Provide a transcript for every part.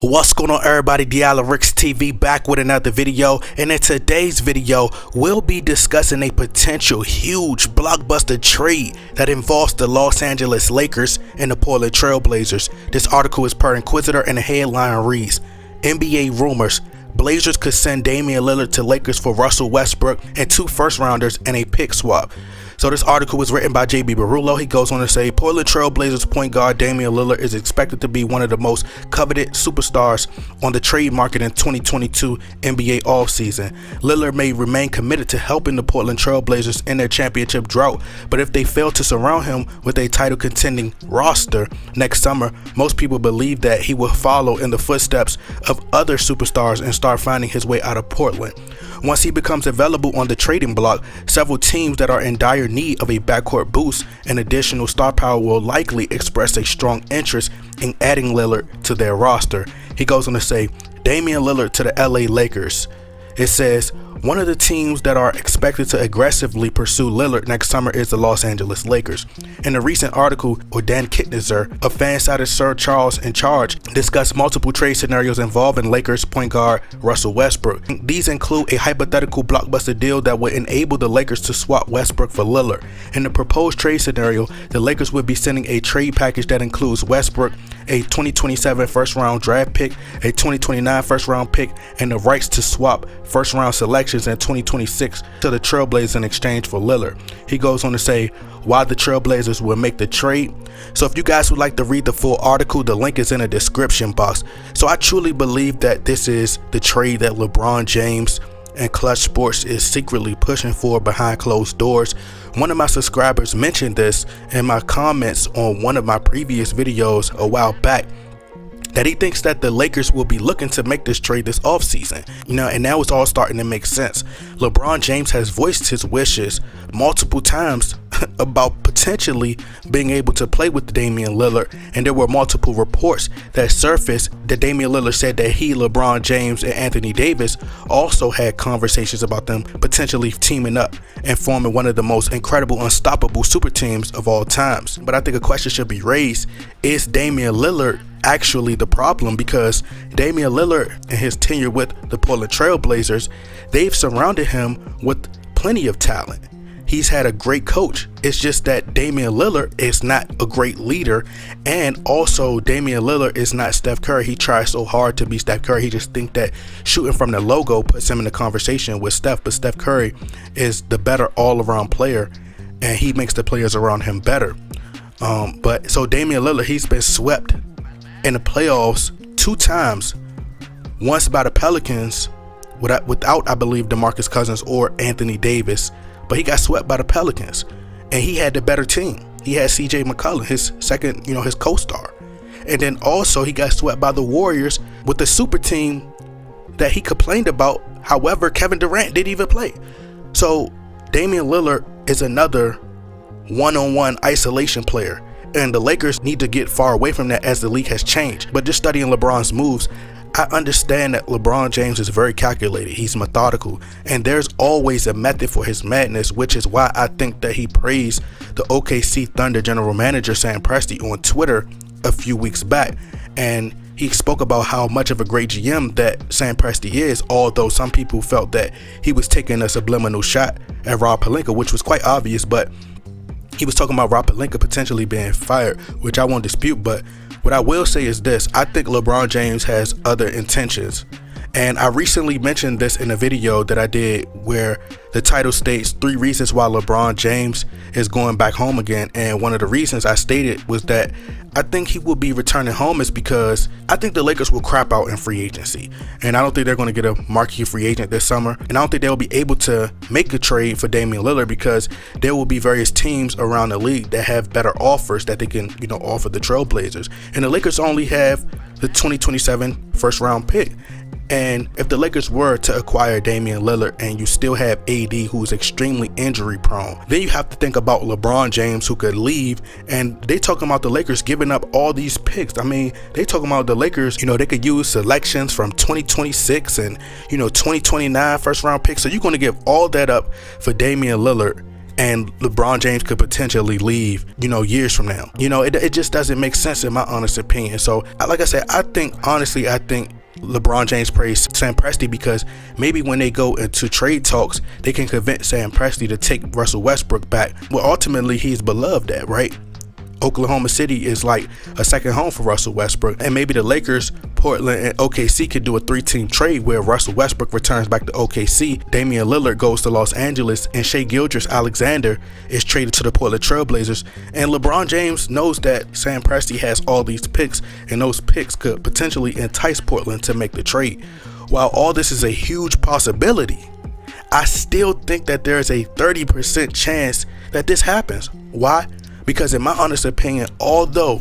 What's going on, everybody? Ricks TV back with another video, and in today's video we'll be discussing a potential huge blockbuster trade that involves the Los Angeles Lakers and the Portland Trail Blazers. This article is per Inquisitor and the headline reads: NBA rumors, Blazers could send Damian Lillard to Lakers for Russell Westbrook and 2 first-rounders and a pick swap. So this article was written by JB Barullo. He goes on to say, Portland Trail Blazers point guard Damian Lillard is expected to be one of the most coveted superstars on the trade market in 2022 NBA offseason. Lillard may remain committed to helping the Portland Trail Blazers in their championship drought, but if they fail to surround him with a title contending roster next summer, most people believe that he will follow in the footsteps of other superstars and start finding his way out of Portland. Once he becomes available on the trading block, several teams that are in dire need of a backcourt boost and additional star power will likely express a strong interest in adding Lillard to their roster. He goes on to say, Damian Lillard to the LA Lakers. It says, one of the teams that are expected to aggressively pursue Lillard next summer is the Los Angeles Lakers. In a recent article, Dan Kitnizer of fan-sided Sir Charles in Charge discussed multiple trade scenarios involving Lakers point guard Russell Westbrook. These include a hypothetical blockbuster deal that would enable the Lakers to swap Westbrook for Lillard. In the proposed trade scenario, the Lakers would be sending a trade package that includes Westbrook, a 2027 first-round draft pick, a 2029 first-round pick, and the rights to swap first-round selections in 2026 to the Trailblazers in exchange for Lillard. He goes on to say why the Trailblazers will make the trade. So if you guys would like to read the full article, the link is in the description box. So I truly believe that this is the trade that LeBron James and Clutch Sports is secretly pushing for behind closed doors. One of my subscribers mentioned this in my comments on one of my previous videos a while back, that he thinks that the Lakers will be looking to make this trade this offseason. And now it's all starting to make sense. LeBron James has voiced his wishes multiple times about potentially being able to play with Damian Lillard, and there were multiple reports that surfaced that Damian Lillard said that he, LeBron James, and Anthony Davis also had conversations about them potentially teaming up and forming one of the most incredible, unstoppable super teams of all times. But I think a question should be raised: is Damian Lillard actually the problem? Because Damian Lillard and his tenure with the Portland Trail Blazers, they've surrounded him with plenty of talent. He's had a great coach. It's just that Damian Lillard is not a great leader, and also Damian Lillard is not Steph Curry. He tries so hard to be Steph Curry. He just thinks that shooting from the logo puts him in the conversation with Steph, but Steph Curry is the better all-around player, and he makes the players around him better. But so Damian Lillard, he's been swept in the playoffs 2 times, once by the Pelicans without I believe DeMarcus Cousins or Anthony Davis, but he got swept by the Pelicans, and he had the better team. He had CJ McCollum, his second, his co-star, and then also he got swept by the Warriors with the super team that he complained about. However, Kevin Durant didn't even play. So Damian Lillard is another one-on-one isolation player, and the Lakers need to get far away from that as the league has changed. But just studying LeBron's moves, I understand that LeBron James is very calculated. He's methodical, and there's always a method for his madness, which is why I think that he praised the OKC Thunder general manager Sam Presti on Twitter a few weeks back, and he spoke about how much of a great GM that Sam Presti is, although some people felt that he was taking a subliminal shot at Rob Pelinka, which was quite obvious. But he was talking about Rob Pelinka potentially being fired, which I won't dispute. But what I will say is this: I think LeBron James has other intentions. And I recently mentioned this in a video that I did where the title states 3 reasons why LeBron James is going back home again. And one of the reasons I stated was that I think he will be returning home is because I think the Lakers will crap out in free agency. And I don't think they're going to get a marquee free agent this summer. And I don't think they'll be able to make a trade for Damian Lillard because there will be various teams around the league that have better offers that they can, offer the Trailblazers. And the Lakers only have the 2027 first round pick. And if the Lakers were to acquire Damian Lillard and you still have AD, who's extremely injury prone, then you have to think about LeBron James, who could leave. And they talking about the Lakers giving up all these picks. I mean, they talking about the Lakers, they could use selections from 2026 and 2029 first round picks. So you're going to give all that up for Damian Lillard, and LeBron James could potentially leave, years from now. It just doesn't make sense in my honest opinion. So like I said, I think LeBron James praised Sam Presti because maybe when they go into trade talks, they can convince Sam Presti to take Russell Westbrook back. Well, ultimately, he's beloved at, right? Oklahoma City is like a second home for Russell Westbrook, and maybe the Lakers, Portland, and OKC could do a 3-team trade where Russell Westbrook returns back to OKC, Damian Lillard goes to Los Angeles, and Shai Gilgeous-Alexander is traded to the Portland Trailblazers. And LeBron James knows that Sam Presti has all these picks, and those picks could potentially entice Portland to make the trade. While all this is a huge possibility, I still think that there is a 30% chance that this happens. Why? Because in my honest opinion, although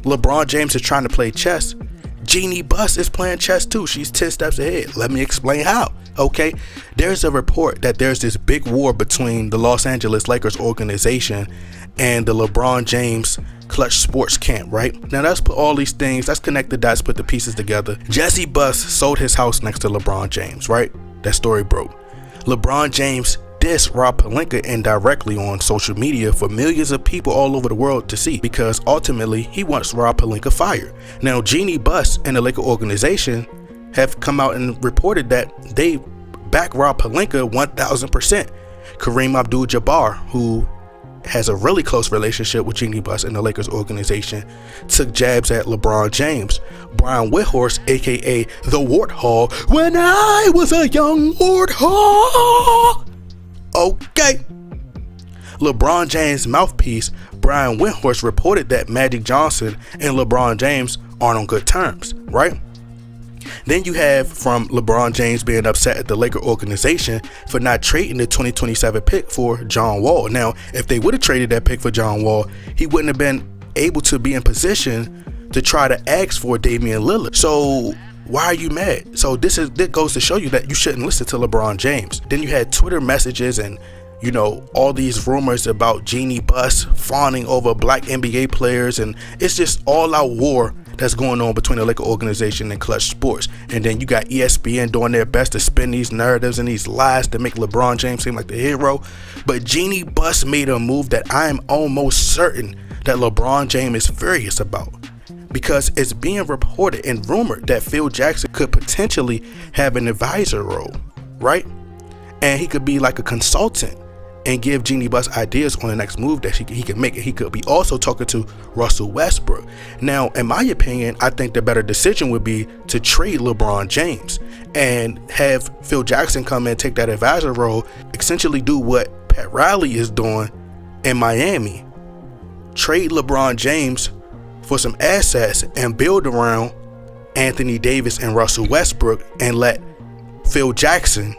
LeBron James is trying to play chess, Jeannie Buss is playing chess too. She's 10 steps ahead. Let me explain how. Okay, there's a report that there's this big war between the Los Angeles Lakers organization and the LeBron James Clutch Sports camp, right? Now let's put all these things, let's connect the dots, put the pieces together. Jesse Buss sold his house next to LeBron James, right? That story broke. LeBron James dissed Rob Pelinka indirectly on social media for millions of people all over the world to see, because ultimately he wants Rob Pelinka fired. Now Jeannie Buss and the Laker organization have come out and reported that they back Rob Pelinka 1000%. Kareem Abdul-Jabbar, who has a really close relationship with Jeannie Buss and the Lakers organization, took jabs at LeBron James. Brian Whithorse, aka the Warthog, when I was a young Warthog. Okay. LeBron James' mouthpiece, Brian Windhorst, reported that Magic Johnson and LeBron James aren't on good terms, right? Then you have from LeBron James being upset at the Laker organization for not trading the 2027 pick for John Wall. Now, if they would have traded that pick for John Wall, he wouldn't have been able to be in position to try to ask for Damian Lillard. So why are you mad? So this goes to show you that you shouldn't listen to LeBron James. Then you had Twitter messages and all these rumors about Jeannie Buss fawning over black NBA players, and it's just all out war that's going on between the Laker organization and Clutch Sports. And then you got ESPN doing their best to spin these narratives and these lies to make LeBron James seem like the hero. But Jeannie Buss made a move that I am almost certain that LeBron James is furious about, because it's being reported and rumored that Phil Jackson could potentially have an advisor role, right? And he could be like a consultant and give Jeannie Buss ideas on the next move that he can make. And he could be also talking to Russell Westbrook. Now, in my opinion, I think the better decision would be to trade LeBron James and have Phil Jackson come in and take that advisor role, essentially do what Pat Riley is doing in Miami. Trade LeBron James for some assets and build around Anthony Davis and Russell Westbrook, and let Phil Jackson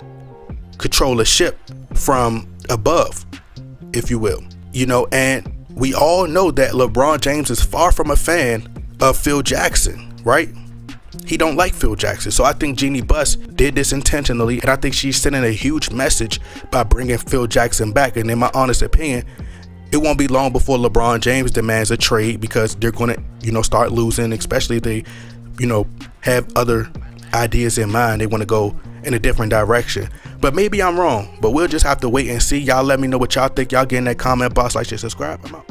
control the ship from above, if you will. And we all know that LeBron James is far from a fan of Phil Jackson, right? He don't like Phil Jackson. So I think Jeannie Buss did this intentionally, and I think she's sending a huge message by bringing Phil Jackson back. And in my honest opinion, it won't be long before LeBron James demands a trade, because they're going to, start losing, especially if they, have other ideas in mind. They want to go in a different direction. But maybe I'm wrong, but we'll just have to wait and see. Y'all let me know what y'all think. Y'all get in that comment box, like, share, subscribe. I'm out.